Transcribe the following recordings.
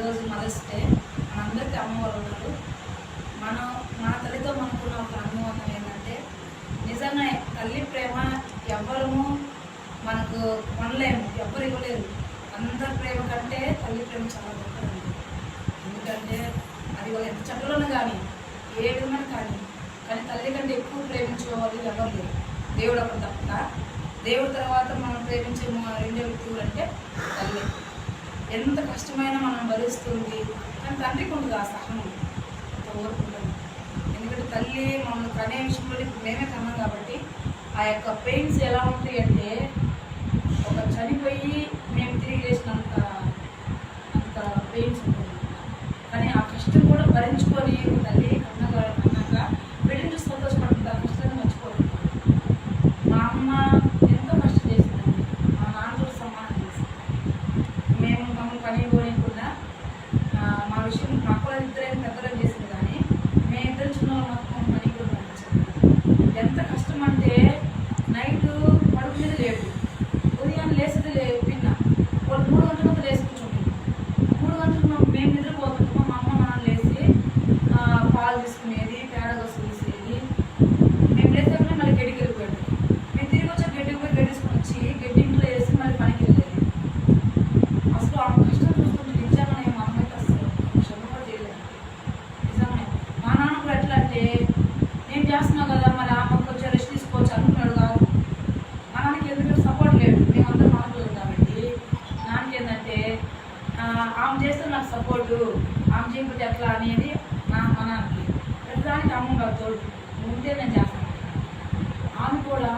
ఈరోజు mothers day. మనందరికీ అమ్మవారు ఉన్నారు. మన తల్లితో మనకున్న ఒక అనుభవం ఏంటంటే, నిజంగా తల్లి ప్రేమ ఎవ్వరము మనకు కొనలేము, ఎవ్వరు ఇవ్వలేరు. అందరి ప్రేమ కంటే తల్లి ప్రేమ చాలా గొప్పదండి. ఎందుకంటే అది వాళ్ళు ఎంత చక్కలోనే కానీ ఏ విధమైన కానీ తల్లి కంటే ఎక్కువ ప్రేమించే వాళ్ళు ఎవరు లేరు. దేవుడు అప్పుడు తప్ప. దేవుడి తర్వాత మనం ప్రేమించే రెండో వ్యక్తులు అంటే తల్లి. ఎంత కష్టమైనా మనం భరిస్తుంది, కానీ తండ్రికి ఉండదు ఆ సహనం, అంత ఓర్పుంటుంది. ఎందుకంటే తల్లి మమ్మల్ని కనే విషయంలో మేమే కన్నాం కాబట్టి ఆ యొక్క పెయిన్స్ ఎలా ఉంటాయి అంటే, ఒక చనిపోయి మేము తిరిగి లేచినంత అంత పెయిన్స్ ఉంటుంది. కానీ ఆ కష్టం కూడా భరించుకొని తల్లి కన్నాక బిడ్డను సంతోషపడుతుంది. ఆ కష్టాన్ని మర్చిపోతుంది. మా అమ్మ ఎంతో కష్టం చేసిందండి. మా నాన్నతో సమానం చేసింది. మేము మమ్మల్ని పని పోలేకుండా మా విషయం మా అక్కల ఇద్దరైనా పెద్దలు చేసింది. కానీ మేము ఇద్దరు చిన్న మొత్తం పని కూడా పంపించింది. ఎంత కష్టం అంటే నైట్ పడుకునేది లేదు, ఉదయాన్ని లేసేది లేదు. పిన్న వాళ్ళు 3 గంటలకు లేచి కూర్చుంటుంది. 3 గంటలకు మేము నిద్రపోతుంటాము. మా అమ్మ నాన్న లేచి పాలు తీసుకునేది, పేడ వస్తువు తీసేది. మేము లేసాకనే మళ్ళీ గడ్డికి వెళ్ళిపోయాడు. మేము తిరిగి వచ్చి గడ్డికి పోయి గడ్డి తీసుకుని వచ్చి గడ్డి ఇంట్లో వేసి మళ్ళీ పనికి వెళ్ళేది. అసలు ఆ కష్టం చూస్తుంటే నిజంగానే మా అమ్మకి అసలు క్షమ కూడా చేయలేదు. నిజంగానే మా నాన్న కూడా ఎట్లా అంటే, నేను చేస్తున్నావు కదా మరి అమ్మకు కొంచెం రెస్ట్ తీసుకోవచ్చు అనుకున్నాడు కాదు. మా నాన్నకి ఎందుకంటే సపోర్ట్ లేదు. మేమందరం మాట్లాడలేదు కాబట్టి నాన్నకి ఏంటంటే ఆమె చేస్తే నాకు సపోర్టు, ఆమె చేయకపోతే ఎట్లా అనేది మా నాన్నకి. ప్రతిదానికి అమ్మ కాదు తోడు, ఉంటే నేను చేస్తాను. ఆమె కూడా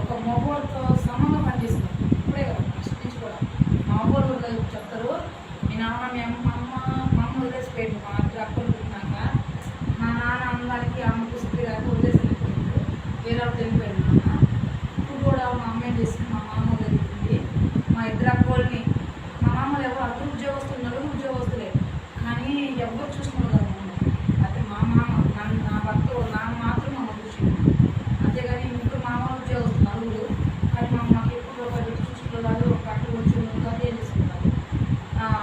ఒక మగవాడితో సమంగా పనిచేస్తుంది. ఇప్పుడే కదా ఫస్ట్ నుంచి కూడా మా మగవాళ్ళు కూడా చెప్తారు, మీ నాన్న మా అమ్మ వదిలేసిపోయింది. మా ఇద్దరు అక్కలు పుట్టినాక మా నాన్న అందరికి అమ్మ పుస్తకం కాక వదిలేసిపోయింది. వేరే తెలిపోయింది. నాన్న ఇప్పుడు కూడా మా అమ్మ ఏం చేసింది, మా మామ వదిలింది. మా ఇద్దరు అక్కల్ని మా మామలు ఎవరు అందరూ ఉద్యోగస్తులు, నలుగురు ఉద్యోగస్తులే, కానీ ఎవరు చూసుకున్నారు కదా. అయితే మా మామ నా భర్త నాన్న మాత్రం మా చూసింది. అంతేగాని ఇంకొక మామ ఉద్యోగస్తులు నలుగురు, కానీ మాకు ఎప్పుడు ఒక వ్యక్తి చూసుకున్నారు. ఒక అక్కడ వచ్చి అదే చేసుకుంటారు.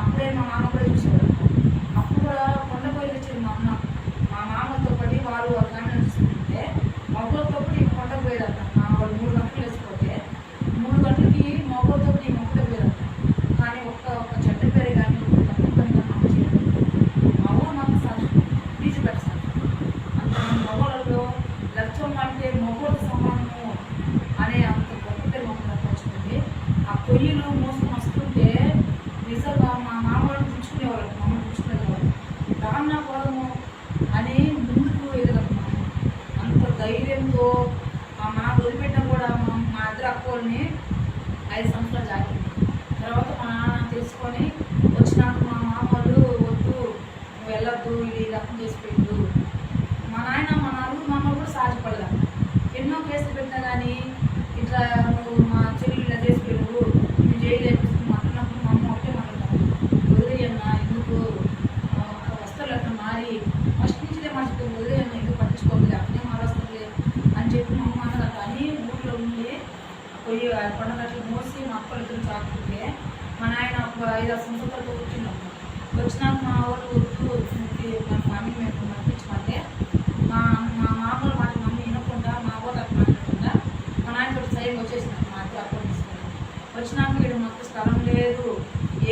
అప్పుడే మా మామ కూడా చూసేవారు. అప్పుడు కూడా కొండపోయి వచ్చింది మా అమ్మ. మా మామతో పాటు వాళ్ళు ఒక ఫ్యామిలీ చూసుకుంటే మగవాళ్ళతో పాటు కొండకు పోయేదట. వాళ్ళు 3 గంటలు వేసిపోతే 3 గంటలకి మగవాళ్ళతో పాటు మొక్కలు పోయేదట. కానీ ఒక్క చెడ్డ పేరు కానీ తప్పు పని కానీ చేయలేదు. మగ మాకు సార్ బీజు పెట్టాలి. అంతమంది మగవాళ్ళలో లక్ష్యం అంటే మగవాళ్ళ సమానము అనే అంత గొప్ప పేరు మమ్మల్ని పంచుకుంది. ఆ పొయ్యిలు మోసుకొని వస్తుంటే నిజంగా మా మామూలు పుచ్చుకునేవాళ్ళు, మమ్మల్ని పుచ్చుకునేవాళ్ళు. రాన్నా పోదము అని ముందుకు ఎదగదు. అంత ధైర్యంతో మా మామ వదిలిపెట్టినా కూడా మా ఇద్దరు అక్కల్ని 5 సంవత్సరాలు జాగింది. తర్వాత మా నాన్న తెలుసుకొని వచ్చినాక మా మామూలు వద్దు, నువ్వు వెళ్ళొద్దు, ఇది రకం చేసి పెట్టు. మా నాయన మా నలుగురు మామూలు కూడా సాధ్యపడదా. ఎన్నో కేసులు పెట్టినా కానీ ఇట్లా నువ్వు మా చెల్లి ఇలా చేసి పెట్టు, నువ్వు చేయలేదు మాట్లాడినప్పుడు మా అమ్మ ఒకటే మాట్లాడతాను, వదిలేయన్నా ఎందుకు వస్తారు అట్లా మారి ఫస్ట్ నుంచిదే మర్చిపోయింది, వదిలేయన్నా ఎందుకు పట్టించుకోవద్దు అట్లనే మారొస్తుంది అని చెప్పి మా అమ్మ అన్నది. కానీ ఊళ్ళో ఉండి పోయి కొండగట్లు మోసి మా అక్కలు ఇద్దరు చాకుంటే మా నాయన ఒక 5-6 సంవత్సరాలతో వచ్చిందమ్మ. వచ్చినాక మా వాళ్ళు వద్దు మా ఫ్యామిలీ మేము పంపించమంటే మా మామూలు మాట మమ్మీ వినకుండా మా వాళ్ళు అట్లా మాట్లాడకుండా మా నాయన కూడా సైన్ వచ్చేసినాక మా అద్దరు అక్కడ తీసుకొని వచ్చినాక ఇక్కడ మాకు స్థలం లేదు,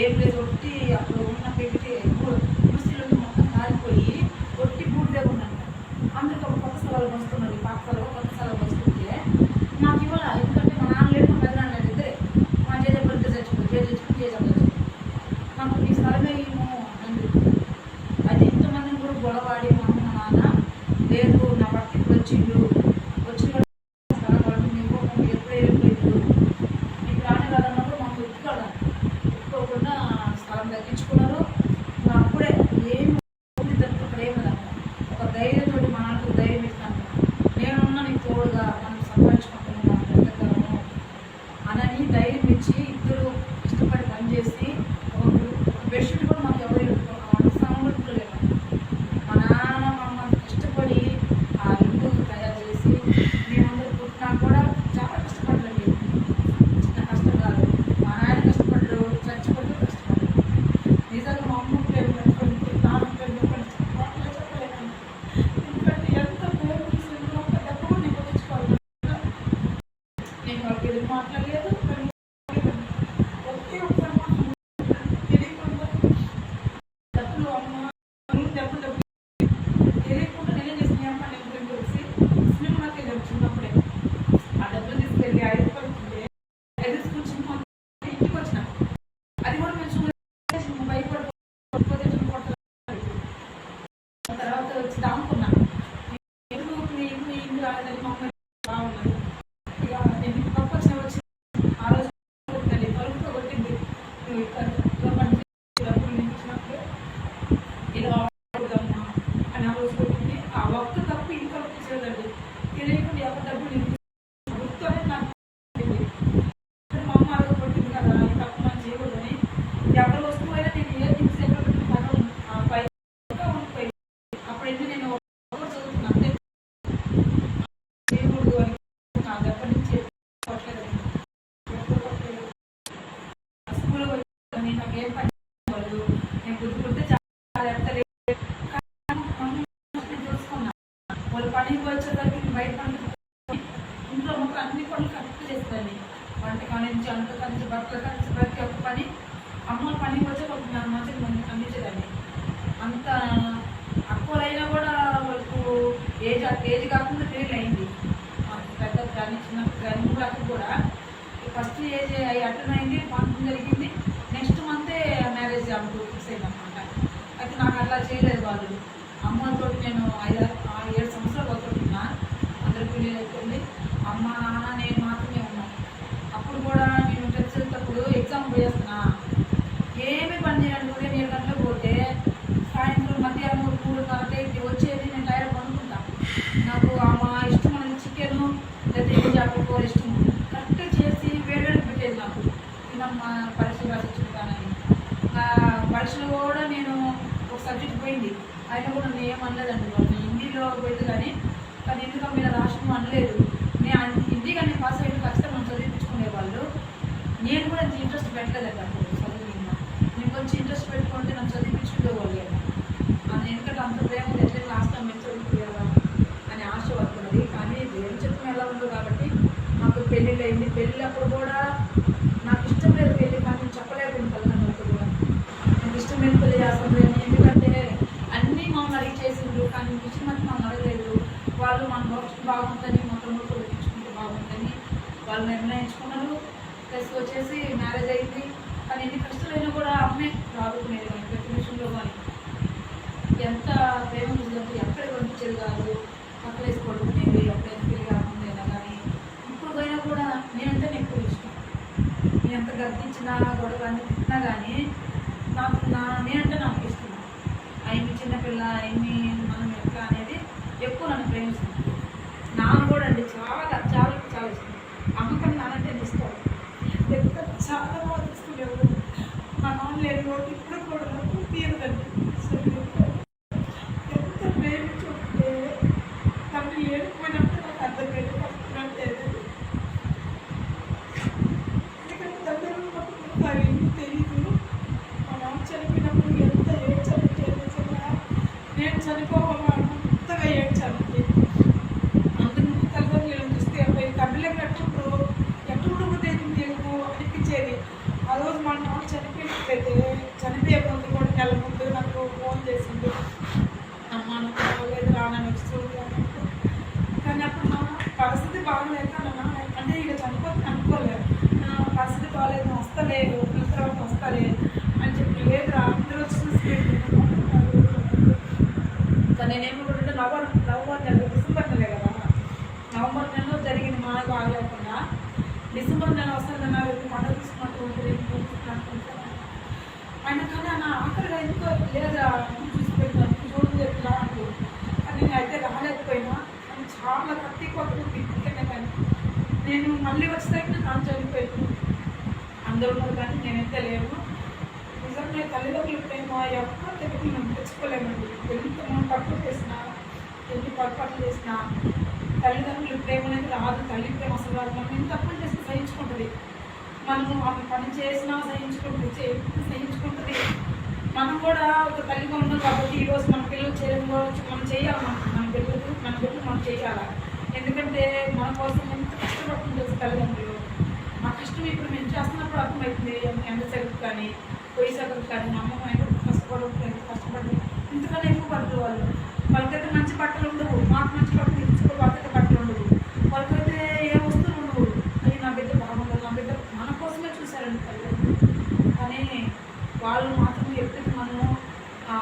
ఏం లేదు. ఒట్టి అప్పుడు ఉన్న పెట్టి ముస్లింలు మొత్తం కాలిపోయి ఒట్టి బూడిదే ఉన్నాను. అందరికీ ఒక కొత్త స్థలాలు వస్తున్నది, పాత స్థలాలు కొత్త స్థలాలు వస్తుంటే నాకు ఇవ్వాల. ఎందుకంటే మా నాన్న లేదు, మా పెద్దనాన్న లేదు, ఇద్దరే. మా జేజప్పుడు జేజప్పుడు మాకు ఈ స్థలమే ఏమో అంది. అయితే ఇంతమందిని కూడా గొడవాడి మా అమ్మ నాన్న లేదు, నా భర్త ఇప్పుడు వచ్చిండు, వచ్చిన స్థలం వాళ్ళు మేము ఎప్పుడే వెళ్ళిపోయిండు, నీకు రాని కాదన్నప్పుడు మాకు ఎత్తుకోకుండా స్థలం దక్కించుకున్నారు. అప్పుడే ఏం ప్రేమ ఒక ధైర్యంతో మా నాన్నకు ధైర్యం ఇస్తాను, నేనున్నా నీకు తోడుగా మనం సంపాదించుకుంటున్నాం మన పెద్దగాను అనని ధైర్యం ఇచ్చి ఇద్దరు ఇష్టపడి పనిచేసి ఒక బెడ్షీట్ డబ్బులు అమ్మ డబ్బులు డబ్బులు తెలియకుండా నేనే చేసిన అమ్మ నేను ఫ్రెండ్ వచ్చి సినిమాకి వెళ్ళాను చిన్నప్పుడే. ఆ డబ్బులు తీసుకెళ్ళి 5 రూపాయలు ఉంటే 5 తీసుకుని సినిమా ఇంటికి వచ్చిన. అది కూడా మేము భయపడిపోతే తర్వాత వచ్చి దాముకున్నా. ఇల్లు రాలేదని మా అమ్మ బాగున్నది. ఇక నేను పప్పు వచ్చిన వచ్చి ఆ రోజు తలుపుతో కొట్టింది. నువ్వు డబ్బులు నింపించినప్పుడు ఇలా ఆడుదామా అని ఆ రోజు కొట్టింది. ఆ ఒక్క తప్పు ఇంకా వచ్చేదండి. తెలియకుండా ఎవరి డబ్బులు నింపించి గుర్తోనే నాకు మా అమ్మ ఆ రోజు కొట్టింది కదా, ఈ తప్పు మనం చేయకూడదని. ఎవరి వస్తువు అయినా నేను ఏ థింగ్స్ ఎక్కడ పెట్టిన పై ఉండిపోయింది. అప్పుడు ఎందుకు నేను చదువుతున్నా అంతే చేయకూడదు అని నాకు ఎప్పటి నుంచి స్కూల్లో వచ్చి నాకేం పని వాళ్ళు నేను గుర్తు గుర్తు చాలా ఎడతలేదు. చూసుకున్నా వాళ్ళు పనికి వచ్చేసరికి బయట పని ఇంట్లో మొత్తం అన్ని పనులు కరెక్ట్ చేస్తాను. వంట కానించి అంత కంచి బట్టలు కంచి ప్రతి ఒక్క పని అమ్మ పనికి వచ్చే ఒక మంచిగా అందించేదాన్ని. అంత అక్కువైనా కూడా వాళ్ళకు ఏజ్ కాకుండా పెళ్ళి అయింది. పెద్ద కానీ చిన్నప్పుడు కానీ 3 అక్కలు కూడా ఫస్ట్ ఏజ్ అటెండ్ అయింది, ఫంక్షన్ జరిగింది. నెక్స్ట్ మంతే మ్యారేజ్ అప్పుడు ఫిక్స్ అయింది అనమాట. అయితే నాకు అట్లా చేయలేదు వాళ్ళు. అమ్మతో నేను 7 సంవత్సరాలు అవుతున్నా. అందరి పెళ్ళి అయిపోయింది. అమ్మ నాన్న నేను మాత్రమే ఉన్నాను. అప్పుడు కూడా నేను టెన్త్ చదివేటప్పుడు ఎగ్జామ్ పోయేస్తున్నా. ఏమీ పని చేయాలి. ఉదయం 7 గంటలకు పోతే సాయంత్రం మధ్యాహ్నం 3:30 వచ్చేది. నేను టైర్ పనుకుంటా. నాకు మా ఇష్టం అనేది చికెను లేదా చేపల కూర ఇష్టం. కరెక్ట్గా చేసి వేడివేడికి పెట్టేది నాకు. తినమ్మ పరీక్షలు రాసిచ్చింది. కానీ పరీక్షలు కూడా నేను ఒక సబ్జెక్ట్ పోయింది. అయినా కూడా నేను ఏమనలేదండి. వాళ్ళు హిందీలో పోయింది కానీ ఎందుకో మీద రాష్ట్రం అనలేదు. నేను హిందీ కానీ పాస్ అయ్యి ఖచ్చితంగా మనం చదివించుకునేవాళ్ళు. నేను కూడా అంత ఇంట్రెస్ట్ పెట్టలేదండి అప్పుడు చదువు మీద. నేను కొంచెం ఇంట్రెస్ట్ పెట్టుకుంటే నన్ను చదివించుకునేవాళ్ళు. ఎందుకంటే అంత ప్రేమ ఎట్లా లాస్ట్ టైం మేము చదువుకునేవా అని ఆశ పడుతున్నది. కానీ దేవుని చెప్పిన ఎలా ఉండదు కాబట్టి నాకు పెళ్ళిళ్ళు అయింది. పెళ్ళి అప్పుడు కూడా నాకు ఇష్టం లేదు పెళ్ళి, కానీ నేను చెప్పలేకపోయింది తల్లిదండ్రులతో కూడా నాకు ఇష్టం లేదు పెళ్ళి చేస్తుంది అని. ఎందుకంటే అన్నీ మమ్మల్ని అడిగి చేసిండ్రు, కానీ విషయం మంది మమ్మల్ని అడగలేదు. వాళ్ళు మన భవిష్యత్తు బాగుంటుంది, మా తమ్ముడు తెచ్చుకుంటే బాగుంటుంది వాళ్ళు నిర్ణయించుకున్నారు. ప్లస్ వచ్చేసి మ్యారేజ్ అయింది. కానీ ఎన్ని కష్టాలైనా కూడా అమ్మే రాదుకునేది కానీ ప్రతి విషయంలో. కానీ ఎంత ప్రేమ చూసినట్టు ఎక్కడికి పంపించేది కాదు. పక్కన వేసి పడుకునేది ఎప్పుడైనా పెళ్ళి కాకుండా. కానీ ఇప్పుడు పోయినా కూడా నేనంటే ఎక్కువ ఇష్టం. నేను ఎంత గర్తించినా గొడవ అన్ని తిట్టినా కానీ నేనంటే నాకు ఇష్టం. ఆయన్ని చిన్నపిల్ల ఆయన్ని మనం ఎట్లా అనేది ఎక్కువ నన్ను ప్రేమిస్తుంది. నాన్న కూడా అండి చాలా చాలా చాలా ఇష్టం. అమ్మకన్నా నానంటే ఇష్టం. ఎంత చాలా బాగా తీసుకునేవాడు. మా నాన్న లేని రోజు ఇప్పుడు కూడా నాకు తీరదండి. ఎంత ప్రేమించుకుంటే తను ఏడుకుపోయినప్పుడు నాకు అర్థమైంది వస్తున్నట్టు. ఎందుకంటే దగ్గర ఏం తెలీదు. మా నాన్న చనిపోయినప్పుడు ఎంత ఏడ్చాలంటే నేను చనిపోవాలా అంతగా ఏడ్చాలంటే. అందుకు తల్లిదండ్రులను చూస్తే అబ్బాయి కళ్ళకి ఎప్పుడు తెలుగు అనిపించేది. ఆ రోజు మా నాన్న చనిపోయినట్లయితే చనిపోయే ముందు కూడా నెల ముందు నాకు ఫోన్ చేసిండు. అమ్మ నాకు బాగలేదు రానని వచ్చి అన్నట్టు. కానీ అప్పుడు నా పరిస్థితి బాగలేక అంటే ఇక చనిపోతే అనుకోలేదు. పరిస్థితి బాగాలేదు వస్తలేదు తర్వాత వస్తలే అని చెప్పి లేదు అందరూ వచ్చి చూసుకెళ్ళి. కానీ నేనేమనుకుంటే నవంబర్ నెల డిసెంబర్ నెలే కదా. నవంబర్ నెలలో జరిగింది మా బాగలేకుండా. డిసెంబర్ నెల వస్తుందన్నారు. పండుగ తీసుకున్నట్టు ఉంటుంది ఆయన. కానీ నా ఆఖరిగా ఎందుకో లేదా చూసిపోయినా చూడదు ఎట్లా అంటూ. కానీ నేను అయితే రాలేకపోయినా. కానీ చాలా కత్తి కొట్టుకుంది. ఎందుకంటే కానీ నేను మళ్ళీ వచ్చేసరికి నాకు చనిపోయింది. అందరూ ఉన్నారు కానీ నేనైతే లేను. నిజంగా తల్లిదండ్రుల ప్రేమ ఎక్కడ దగ్గర మనం తెచ్చుకోలేమండి. ఎంత మనం తప్పులు చేసినా ఎన్ని పొరపాట్లు చేసినా తల్లిదండ్రుల ప్రేమ అనేది రాదు. తల్లి ప్రేమ అసలు రాదు. మనం ఎంత తప్పులు చేస్తే సహించుకుంటుంది. మనము ఆమె పని చేసినా సహించుకుంటుంది. సహించుకుంటుంది. మనం కూడా ఒక తల్లిగా ఉన్నాం కాబట్టి ఈరోజు మన పిల్లలు చేయడం మనం చేయాలి. మన బిడ్డలు మనం చేయాలి. ఎందుకంటే మన కోసం ఎంత కష్టపడుతుంది తల్లిదండ్రులు. మా కష్టం ఇప్పుడు మేము చేస్తున్నప్పుడు అర్థమవుతుంది. ఎండ సరుకు కానీ పొయ్యి సరుకు కానీ మా అమ్మ కష్టపడుతుంది. కష్టపడి ఇంతకన్నా ఎక్కువ పడతారు వాళ్ళు. వాళ్ళకైతే మంచి బట్టలు ఉండవు, మాకు మంచి బట్టలు ఇచ్చుకో, వాళ్ళకైతే బట్టలు ఉండవు, వాళ్ళకైతే ఏ వస్తువులు ఉండవు. అది నా బిడ్డ బాగుండదు, నా బిడ్డ మన కోసమే చూశారండి తల్లి. కానీ వాళ్ళు మాత్రం ఎప్పటికీ మనము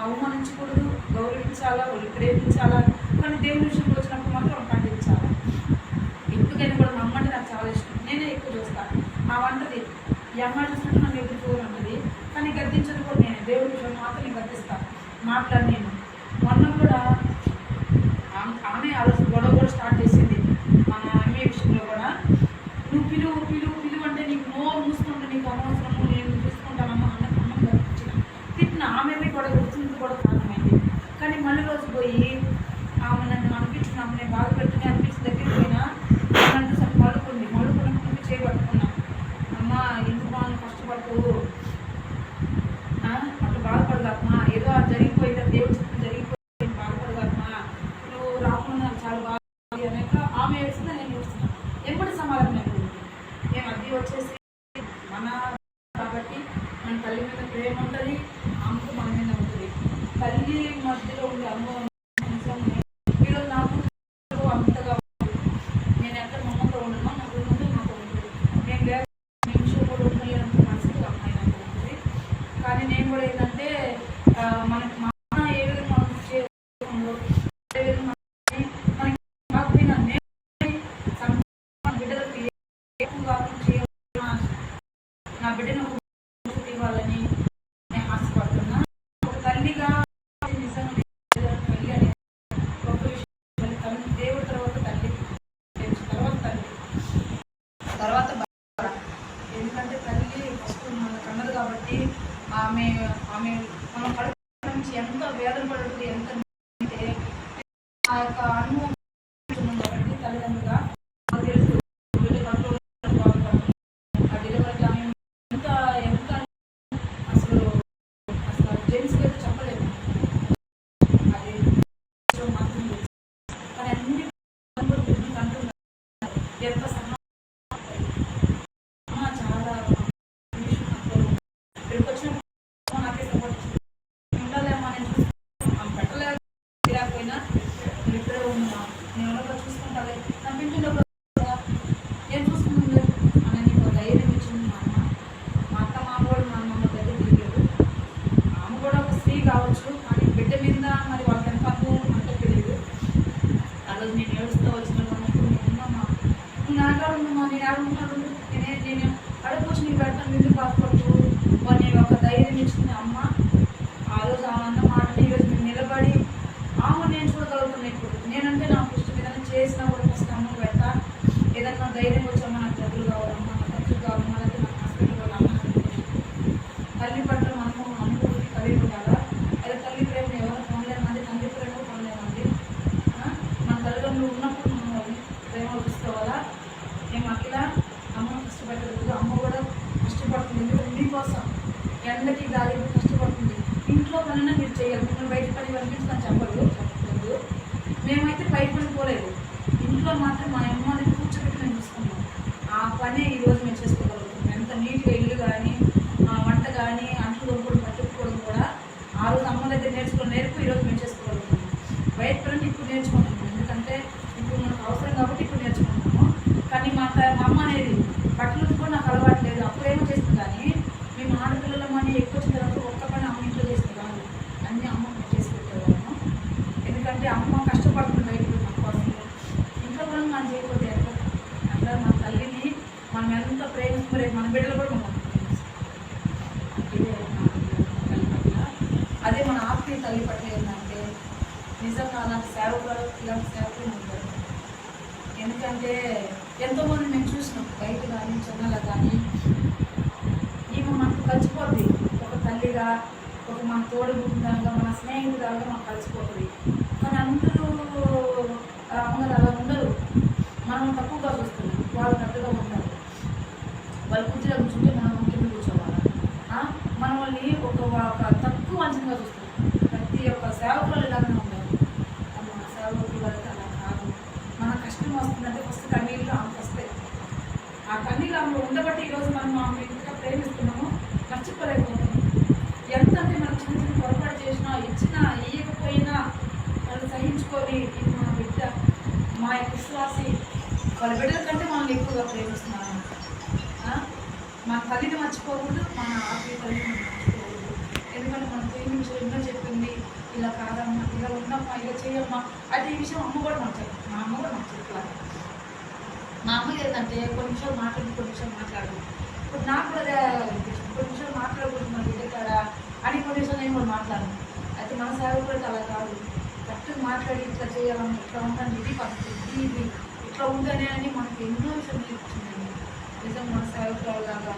అవమానించకూడదు, గౌరవించాలా, వాళ్ళు ప్రేమించాలా. కానీ దేవుని విషయంలో వచ్చినప్పుడు మాత్రం ఖండించాలి. ఎప్పటికైనా కూడా మా అమ్మ అంటే నాకు చాలా ఇష్టం, నేనే ఎక్కువ చూస్తాను. ఆ వంటది ఈ అమ్మాయి చూసినట్టు నాకు ఎదురు చూడరు అంటది, కానీ గద్దించదు కూడా నేను. దేవుడి విషయం మాత్రం నేను గద్దిస్తాను, మాట్లాడి నేను. మొన్న కూడా ఆమె ఆలోచన గొడవ కూడా స్టార్ట్ చేసింది మన అమ్మే విషయంలో కూడా. నువ్వు పిలువు పిలువు పిలువు అంటే నీకు నోరు మూసుకుంటే నీకు అనవసరము, నేను చూసుకుంటానమ్మా అన్నకు అన్నం గడిపించిన తిట్టిన ఆమె గొడవ వచ్చింది కూడా కారణమైంది. కానీ మళ్ళీ రోజు పోయి ఆమె నన్ను అనిపించిన ఆమె నేను బాధ పెట్టుకుని అనిపించిన దగ్గర పోయినా నన్ను చూసాను మళ్ళుకున్నప్పుడు చేయబట్టుకున్నా. అమ్మ ఎందుకు బాగా కష్టపడుతూ అట్లా బాధపడదామా, ఏదో జరిగిపోయిందా దేవుడి చుట్టూ జరిగిపోయి బాధపడదామా, నువ్వు రాకుండా నాకు చాలా బాధ అనేక ఆమె ఏడుస్తుందా నేను ఏడుస్తున్నా. ఎప్పుడు సమాధానం అయిపోయింది. మేము అది వచ్చేసి మన కాబట్టి మన తల్లి మీద ప్రేమ ఉంటుంది, అమ్మకు మన మీద ఉంటుంది. తల్లి మధ్యలో ఉండే అనుభవం ఈరోజు నాకు అంతగా నేను ఎక్కడ మమ్మతో ఉండను, నాకు ముందు నాతో ఉంటుంది. నేను వేరే నిమిషం కూడా ఉండలేనంత మనసుకు అమ్మాయి నాకు ఉంటుంది. కానీ నేను కూడా ఏంటంటే మనకి మా ఏ విధంగా మనం చేసుకుందో ఏ విధంగా మనకి కాకపోయినా బిడ్డలకు ఎక్కువగా నా బిడ్డను ఇవ్వాలని నేను ఆశపడుతున్నా. ఒక తల్లిగా నిజంగా తల్లి అనే గొప్ప విషయం. తల్లి దేవుడి తర్వాత తల్లి, తర్వాత తల్లి, తర్వాత ఎందుకంటే తల్లి ఫస్ట్ మన కన్నది కాబట్టి ఆమె ఆమె మనం కడుపు నుంచి ఎంత వేదన పడుతుంది, ఎంత అంటే ఆ యొక్క అనుభవం కాబట్టి తల్లిదండ్రులుగా తెలుసు. ఆ డెలివరీ ఆమె ఎంత ఎంత అసలు అసలు జెంట్స్కి అయితే చెప్పలేదు, అది మాత్రం తెలుసు. కానీ అన్ని అంటున్నారు ఎంత సహా చాలా ఇక్కడికి వచ్చినప్పుడు నాకే సపోర్ట్ ఉండాలేమో నేను చూసుకుంటాను, పెట్టలేదు తిరగకపోయినా నేను ఇక్కడే ఉన్నా, నేను ఎవరో చూసుకుంటాను నా పింఛన్ నేను చూసుకుంటుంది అని నీకు ధైర్యం ఇచ్చింది మా అమ్మ. మా అత్త మామ కూడా మా అమ్మ దగ్గర తిరిగారు. ఆమె కూడా ఒక స్త్రీ కావచ్చు, కానీ బిడ్డ మీద మరి వాళ్ళకి ఎంత అనుభవం అంటే తెలియదు. ఆ రోజు నేను ఏడుస్తూ వచ్చినప్పుడు నేను ఉన్నామా, నువ్వు నాగా ఉన్నామా, నేను ఆడుకుంటాను, నేను అడుగుకొచ్చి నీకు పెడతాను, నిండు బాధపడుతూ నేను ఒక ధైర్యం ఇచ్చింది అమ్మ. ఆ రోజు ఆమె అన్న మాటని ఈరోజు నేను నిలబడి ఆమె నేను చూడగలుగుతున్నాను. ఇప్పుడు నేనంటే నాకు ఇష్టం, ఏదైనా చేసినా కూడా ఫస్ట్ అమ్మ పెడతా. ఏదన్నా ధైర్యం వచ్చామా, నాకు డబ్బులు కావాలమ్మా, నాకు ఖర్చు కావాలమ్మా, లేకపోతే నాకు హాస్పిటల్ కావాలమ్మా. తల్లి పట్ల మనము అనుభూతి కలిగి ఉండాలా. అదే తల్లి ప్రేమ ఎవరు పొందలేమండి, తండ్రి ప్రేమ పొందలేమండి. మన తల్లిదండ్రులు ఉన్నప్పుడు మనం వాళ్ళని ప్రేమ చూసుకోవాలా. మేము అఖిల అమ్మ కష్టపడలేదు, అమ్మ కూడా కష్టపడుతుంది. ఎందుకంటే మీకోసం ఎండకి గాలికి కష్టపడుతుంది. ఇంట్లో పనైనా మీరు చేయాలి, మిమ్మల్ని బయట పని పంపించుకొని చెప్పలేదు. మేమైతే బయట పని పోలేదు, ఇంట్లో మాత్రం మా అమ్మని కూర్చోబెట్టి మేము చూసుకున్నాం. ఆ పనే ఈరోజు మేము చేసుకోగలుగుతాం. ఎంత నీట్గా ఇల్లు కానీ వంట కానీ అంట్లు తోముకోవడం పట్టుకోవడం కూడా ఆ రోజు అమ్మ దగ్గర నేర్పు ఈరోజు మేము చేసుకోగలుగుతాం. బయట పని ఇప్పుడు నేర్చుకుంటున్నాం, ఎందుకంటే ఇప్పుడు మనకు అవసరం కాబట్టి ఇప్పుడు నేర్చుకుంటున్నాము. కానీ మా అమ్మ అనేది బట్టలు కూడా నాకు అలవాటు లేదు. అప్పుడేమో చేస్తుంది, కానీ మేము ఆడపిల్లలమని ఎక్కువ వచ్చిన తర్వాత ఒక్క పని అమ్మ ఇంట్లో చేస్తుంది కాదు, అన్నీ అమ్మ చేసి పెట్టేవాళ్ళము. ఎందుకంటే అమ్మ కష్టపడుతుంది బయటకు మన కోసం, ఇంట్లో పనులు మనం చేయకపోతే ఎట్లా. అట్లా మన తల్లిని మనం ఎంత ప్రేమిస్తున్నారు, మన బిడ్డలు కూడా మనం తల్లి పట్ల అదే మన ఆత్మీయ తల్లి పట్ల ఏంటంటే నిజంగా అలాంటి సేవకులు ఇలాంటి సేవకులు ఉంటారు. ఎందుకంటే ఎంతోమంది మేము చూసినాం బయట కానీ చెన్నెల కానీ, ఈమె మనకు కలిసిపోతుంది. ఒక తల్లిగా, ఒక మన తోడుగుండాగా, మన స్నేహితురాలుగా మనకు కలిసిపోతుంది. కానీ అందరూ అమ్మగారు అలా ఉండరు, మనం తక్కువగా చూస్తున్నాం, వాళ్ళు పెద్దగా ఉంటారు. వాళ్ళు కుర్చీలో కూర్చుంటే మనం కింద కూర్చోవాలి. మనల్ని ఒక తక్కువ అంచనగా చూస్తాం. ప్రతి ఒక్క సేవకులు ఇలాగే ఉంటారు. మన సేవకులు అయితే అలా కాదు. మన కష్టం వస్తుందంటే ఫస్ట్ కన్నీళ్ళు ఆమెకు వస్తాయి. ఆ కన్నీళ్ళు ఆమె ఉండబట్టి ఈరోజు మనం ఆమె ఇంతగా ప్రేమిస్తున్నాము, మర్చిపోలేకపోతున్నాం. ఎంత అంటే మనం చిన్న చిన్న పొరపాటు వాళ్ళ బిడ్డల కంటే మనల్ని ఎక్కువగా ప్రేమిస్తున్నారు. మన తల్లిని మర్చిపోకూడదు, మన ఆత్మీయ తల్లిని మనం మర్చిపోకూడదు. ఎందుకంటే మన తల్లి విషయం ఎన్నో చెప్పింది, ఇలా కాదమ్మా, ఇలా ఉన్నమ్మా, ఇలా చేయమ్మా. అయితే ఈ విషయం అమ్మ కూడా మాకు చెప్పాలి, మా అమ్మ కూడా మాకు చెప్పాలి. మా అమ్మ ఏంటంటే కొన్ని విషయాలు కొన్ని విషయాలు మాట్లాడదు. ఇప్పుడు నాకు కూడా కొన్ని విషయాలు మాట్లాడకూడదు మన బిడ్డ కాడ అని కొన్ని విషయాలు నేను కూడా మాట్లాడను. అయితే మన సేవకుడు అలా కాదు, కరెక్ట్గా మాట్లాడి ఇట్లా చేయాలమ్మా, ఇట్లా ఉండండి, ఇది పద్ధతి, ఇది ఇట్లా ఉందనే అని మనకి ఎన్నో విషయాలు నేర్పించిందండి. నిజంగా మన సేవకులాగా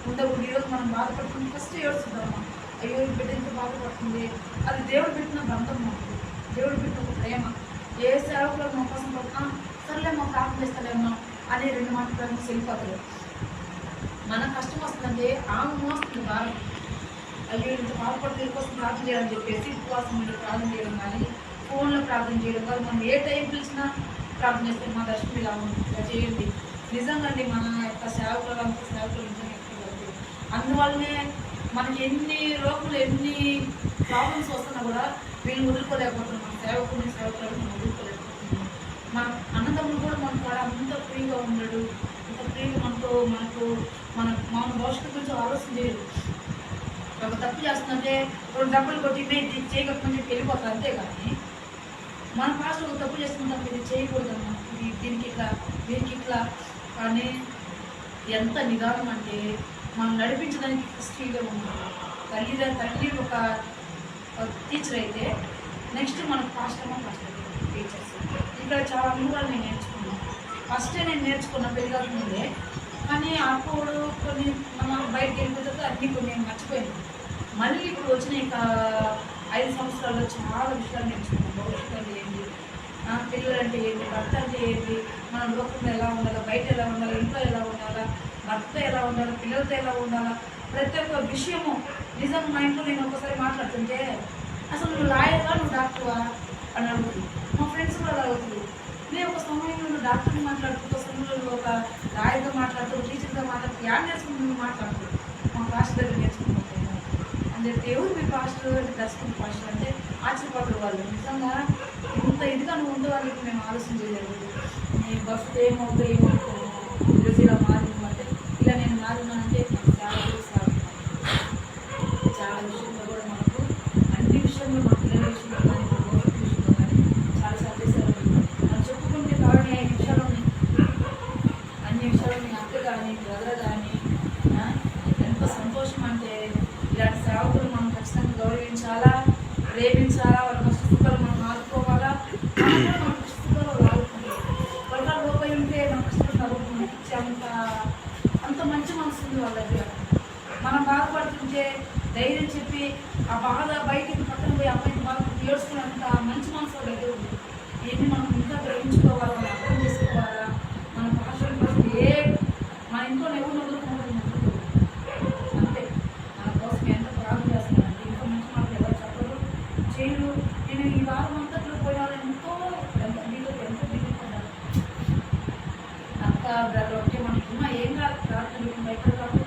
ఉండకూడదు. ఈరోజు మనం బాధపడుతుంది ఫస్ట్ ఏడుస్తుందమ్మా, అయ్యో ఈ బిడ్డ ఇంత బాధపడుతుంది. అది దేవుడు పెట్టిన బంధం, మాకు దేవుడు పెట్టిన ఒక ప్రేమ. ఏ సేవకులు మా కోసం పడుతున్నా సర్లే మాకు ప్రార్థన చేస్తాలేమ్మా అనే 2 మాటలు వెళ్ళిపోతారు. మన కష్టం వస్తుందంటే ఆమె మోస్తుంది భారం. అయ్యో ఇంత బాధపడితే కోసం ప్రార్థన చేయాలని చెప్పేసి ఉపవాసం మీద ప్రార్థన చేయడం కానీ, ఫోన్లో ప్రార్థన చేయడం కానీ, మనం ఏ టైం పిలిచినా ప్రార్థన చేస్తే మా దర్శనం ఇలా చేయండి. నిజంగా అండి మన యొక్క సేవకులు నిజంగా ఎక్కువ. అందువల్లనే మనకి ఎన్ని రోగులు ఎన్ని ప్రాబ్లమ్స్ వస్తున్నా కూడా వీళ్ళు వదులుకోలేకపోతున్నాం. మన సేవకులు మనం వదులుకోలేకపోతున్నాం. మన అన్నదమ్ములు కూడా మన కూడా అంత ఫ్రీగా ఉండడు, అంత ఫ్రీగా మన భవిష్యత్తు గురించి ఆలోచన చేయడు. ఒక తప్పు చేస్తుందంటే 2 డబ్బులు కొట్టి ఇది చేయకపోతే వెళ్ళిపోతారు, అంతేగాని మన పాస్టర్ ఒక తప్పు చేస్తుంటాం, ఇది చేయకూడదమ్మా, దీనికి ఇట్లా కానీ ఎంత నిదానం అంటే మనం నడిపించడానికి ఫ్రీగా ఉంటుంది. తల్లి ఒక టీచర్ అయితే నెక్స్ట్ మనకు పాస్టర్ టీచర్స్. ఇక్కడ చాలా అనుభవాలు నేను నేర్చుకున్నాను. ఫస్టే నేను నేర్చుకున్న పెళ్ళిగాక ముందే, కానీ అప్పుడు కొన్ని మనం బయటకు వెళ్ళిపోతే అన్నీ కొన్ని నేను మర్చిపోయాను. మళ్ళీ ఇప్పుడు వచ్చిన ఇంకా 5 సంవత్సరాల్లో చాలా విషయాలు నేర్చుకున్నాను. భవిష్యత్తు ఏంటి, పిల్లలు అంటే ఏంటి, భర్త అంటే ఏంటి, మన లోకంలో ఎలా ఉండాలి, బయట ఎలా ఉండాలి, ఇంట్లో ఎలా ఉండాలా, భర్తతో ఎలా ఉండాలి, పిల్లలతో ఎలా ఉండాలా, ప్రతి ఒక్క విషయము. నిజంగా మా ఇంట్లో నేను ఒకసారి మాట్లాడుతుంటే అసలు నువ్వు లాయర్వా, నువ్వు డాక్టర్వా అని అడుగుతుంది. మా ఫ్రెండ్స్ కూడా అలా అవుతుంది. నేను ఒక సమయంలో నువ్వు డాక్టర్ని మాట్లాడుతూ, ఒక సమయంలో ఒక లాయర్గా మాట్లాడుతూ, టీచర్గా మాట్లాడుతూ, యాడ్ నేర్చుకుని నువ్వు మాట్లాడుతూ మా పాస్టర్ దగ్గర నేర్చుకుంటాను. అంటే ఎవరు మీ పాస్టర్ దర్శకుని పాస్టర్ అంటే ఆశ్చర్యపడ్డారు వాళ్ళు. నిజంగా ఇంత ఇదిగా నువ్వు ఉండే వాళ్ళకి మేము ఆలోచన చేయలేదు. నీ భక్తులు ఏమవుతావు ఈరోజు ఇలా మారింది అంటే, ఇలా నేను మారినానంటే చాలా విషయంలో కూడా మనకు అన్ని విషయంలో మా పిల్లల విషయంలో కానీ, మా భవిష్యత్తు విషయంలో కానీ చాలా సందేశాలు మనం చెప్పుకుంటే కాబట్టి అన్ని విషయాలు మీ అక్క కానీ, బ్రదర్ కానీ ఎంత సంతోషం అంటే ఇలాంటి సేవకులు మనం ఖచ్చితంగా గౌరవించాలా, ప్రేమించాలా, వాళ్ళ కష్టసుఖాలు మనం ఆదుకోవాలా. మన కష్టసుఖాలు ఆదుకుంటారు. వాళ్ళ లోపై ఉంటే మన కష్టసుఖాలు ఇచ్చే అంత మంచి మనసు ఉంది వాళ్ళ దగ్గర. మనం బాధపడుతుంటే ధైర్యం చెప్పి ఆ బాధ బయటికి పక్కన పోయి అమ్మాయిని బాధ ఏడ్చుకున్నంత మంచి మనసు వాళ్ళ దగ్గర ఉంది. ఇవన్నీ మనం ఇంకా గ్రహించుకోవాలా, మనం అర్థం చేసుకోవాలా. మన భాషల కోసం మన ఇంట్లో ఎవరు వదులుకోవాలి అంతే. మన కోసం ఎంత ప్రార్థన చేస్తున్నానంటే ఇంత మంచి మాటలు ఎవరు చెప్పరు, చేయరు. నేను ఈ వారం అంతట్లో పోయాను, ఎంత దిగుతున్నాను అక్క బ్రదర్ ఒకటే మనకి ఏం కాదు, ప్రార్థన ఎక్కడ కాదు.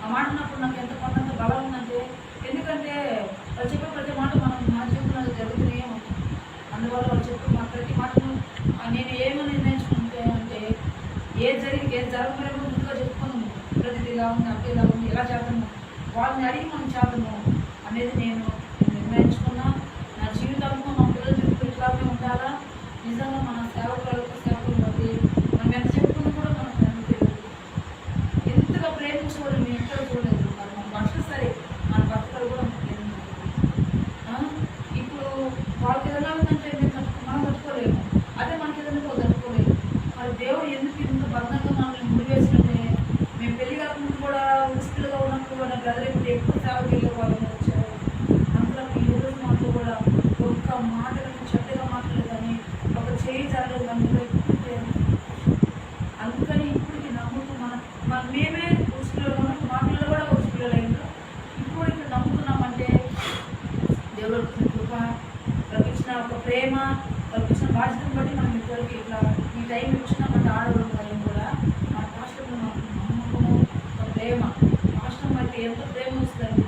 ఆ మాట నాకు ఎంత కొంత బలం ఉందంటే, ఎందుకంటే వాళ్ళు చెప్పే ప్రతి మాట మన జీవితంలో జరుగుతూనే ఉంటుంది. అందువల్ల వాళ్ళు చెప్పే ప్రతి మాటను నేను ఏమని నిర్ణయించుకుంటే అంటే ఏది జరగలేమో ముందుగా చెప్పుకున్నాము. ప్రతిది ఇలా ఉంది, అక్క ఇలా ఉంది, ఎలా చేద్దాము, వాళ్ళని అడిగి మనం చేద్దాము అనేది నేను నిర్ణయించుకున్నా. నా జీవితంలో మా పిల్లల జీవితం ఇట్లాగే ఉండాలా. నిజంగా మన సేవకులు బట్టి మనం ఎంత చెప్పుకున్నా కూడా మన ఫ్రెండ్ తెలియదు. ఎంతగా ప్రేమించుకోవడం మేము ఎక్కడ చూడలేదు. మన భర్తలు సరే, మన భర్తలు కూడా ఇప్పుడు వాళ్ళకి ఏదైనా ఉందంటే మనం తట్టుకోలేము, అదే మనకి ఏదైనా తట్టుకోలేము. మరి దేవుడు ఎందుకు ఇంత బంధంగా మనల్ని ముడివేసినట్టే. మేము పెళ్లి కాకముందు కూడా ఉసుకులుగా ఉన్నప్పుడు కూడా బ్రదర్ ఇప్పుడు ఎక్కువ సేవకి వెళ్ళే వాళ్ళు వచ్చారు. అందులో ఈ రోజు మాకు కూడా ఒక్క మాట చెడ్డగా మాట్లాడలేదు కానీ, ఒక చేయి జరగలేదు కానీ, అందుకని ఇప్పటికి నమ్ముతూ మేమే ఉసుకులో ఉన్నప్పుడు మా పిల్లలు కూడా ఉసుకులో లేదు. ఇప్పుడు ఇక్కడ నమ్ముతున్నామంటే దేవుడు కృప, కల్పించిన ఒక ప్రేమ, కల్పించిన బాధ్యతను బట్టి మనం ఇప్పటివరకు ఇట్లా ఈ టైం ఇచ్చినామంటే ఆడవడం టైం కూడా మా పాస్టర్ మాకు నమ్మకము, ఒక ప్రేమ. పాస్టర్ మనకి ఎంత ప్రేమ వస్తుందంటే